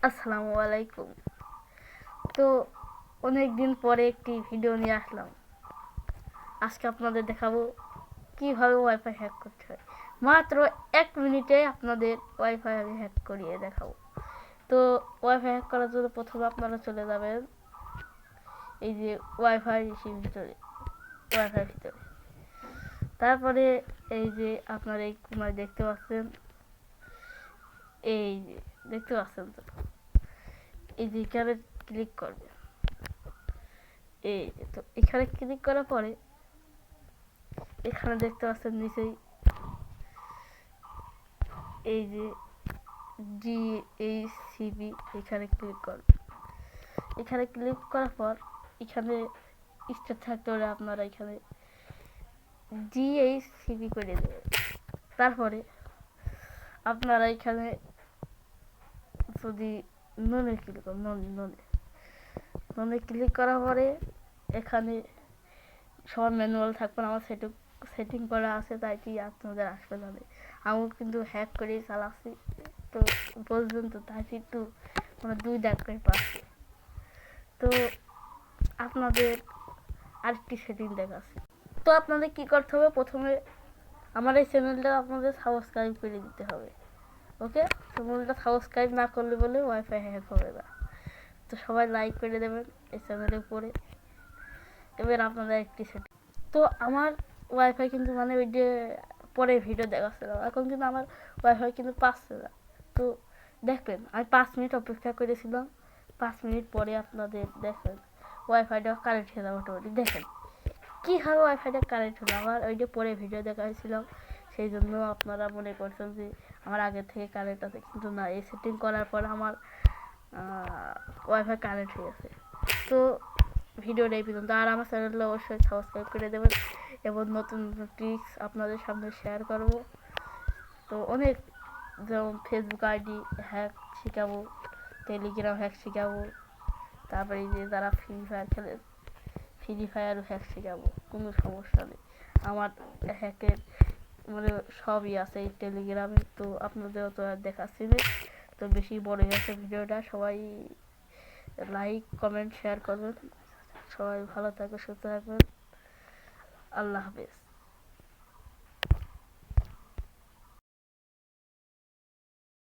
আসসালামু আলাইকুম। তো অনেক দিন পরে একটি ভিডিও নিয়ে আসলাম। আজকে আপনাদের দেখাবো কিভাবে ওয়াইফাই হ্যাক করতে হয়। মাত্র 1 মিনিটে আপনাদের ওয়াইফাই আমি হ্যাক করিয়ে দেখাবো। তো ওয়াইফাই হ্যাক করার জন্য প্রথমে আপনারা চলে যাবেন এই যে ওয়াইফাই ভিতরে, তারপরে এই যে আপনারা এই কোনায় দেখতে পাচ্ছেন, এই যে দেখতে পাচ্ছেন তো, এই যে এখানে ক্লিক করবেন। এই তো এখানে ক্লিক করার পরে এখানে দেখতে পাচ্ছেন নিচেই এই যে DHCP, এখানে ক্লিক করবেন। এখানে ক্লিক করার পর এখানে স্টার থাকতে হলে আপনারা এখানে DHCP করে দেবেন। তারপরে আপনারা এখানে যদি ননে ক্লিক করেন, ননে ক্লিক করার পরে এখানে সবার ম্যানুয়াল থাকবে না, আমার সেটিং করা আছে, তাই কি আপনাদের আসবে না। আমি কিন্তু হ্যাক করে চালাচ্ছি, তো বুঝবেন তো, তাই একটু মানে 2 দাগ করে পাচ্ছি। তো আপনাদের আরেকটি সেটিং দেখাচ্ছি। তো আপনাদের কি করতে হবে, প্রথমে আমার এই চ্যানেলটা আপনাদের সাবস্ক্রাইব করে দিতে হবে। ওকে, চ্যানেলটা সাবস্ক্রাইব না করলে বলে ওয়াইফাই হ্যাক হবে না। তো সবাই লাইক করে দেবেন এই চ্যানেলের উপরে। এবার আপনাদের একটি সেটিং, তো আমার ওয়াইফাই কিন্তু মানে ওই যে পরে ভিডিও দেখাচ্ছিল, এখন কিন্তু আমার ওয়াইফাই কিন্তু পাচ্ছে না। তো দেখবেন আমি 5 মিনিট অপেক্ষা করেছিলাম, 5 মিনিট পরে আপনাদের দেখবেন ওয়াইফাইটা কানেক্ট হয়ে যাবে অটোমেটিক। দেখেন কীভাবে ওয়াইফাইটা কানেক্ট হলো, আমার ওই যে পরে ভিডিও দেখা হয়েছিল, সেই জন্য আপনারা মনে করছেন যে আমার আগে থেকে কানেক্ট আছে, কিন্তু না, এই সেটিং করার পর আমার ওয়াইফাই কানেক্ট হয়ে গেছে। তো ভিডিওটা এই পর্যন্ত, আর আমার চ্যানেলটা অবশ্যই সাবস্ক্রাইব করে দেবেন এবং নতুন নতুন ট্রিক্স আপনাদের সামনে শেয়ার করব। তো অনেক, যেমন ফেসবুক আইডি হ্যাক শেখাবো, টেলিগ্রাম হ্যাক শেখাবো, তারপরে যে যারা ফ্রি ফায়ার খেলে ফ্রি ফায়ারও হ্যাক শেখাবো, কোনো সমস্যা নেই। আমার হ্যাকের মানে সবই আছে এই টেলিগ্রামে। তো আপনাদেরও তো আর দেখাচ্ছি না, তো বেশি বড় হয়ে গেছে ভিডিওটা। সবাই লাইক কমেন্ট শেয়ার করবেন। সবাই ভালো থাকবে, সুস্থ থাকবেন। আল্লাহ হাফেজ।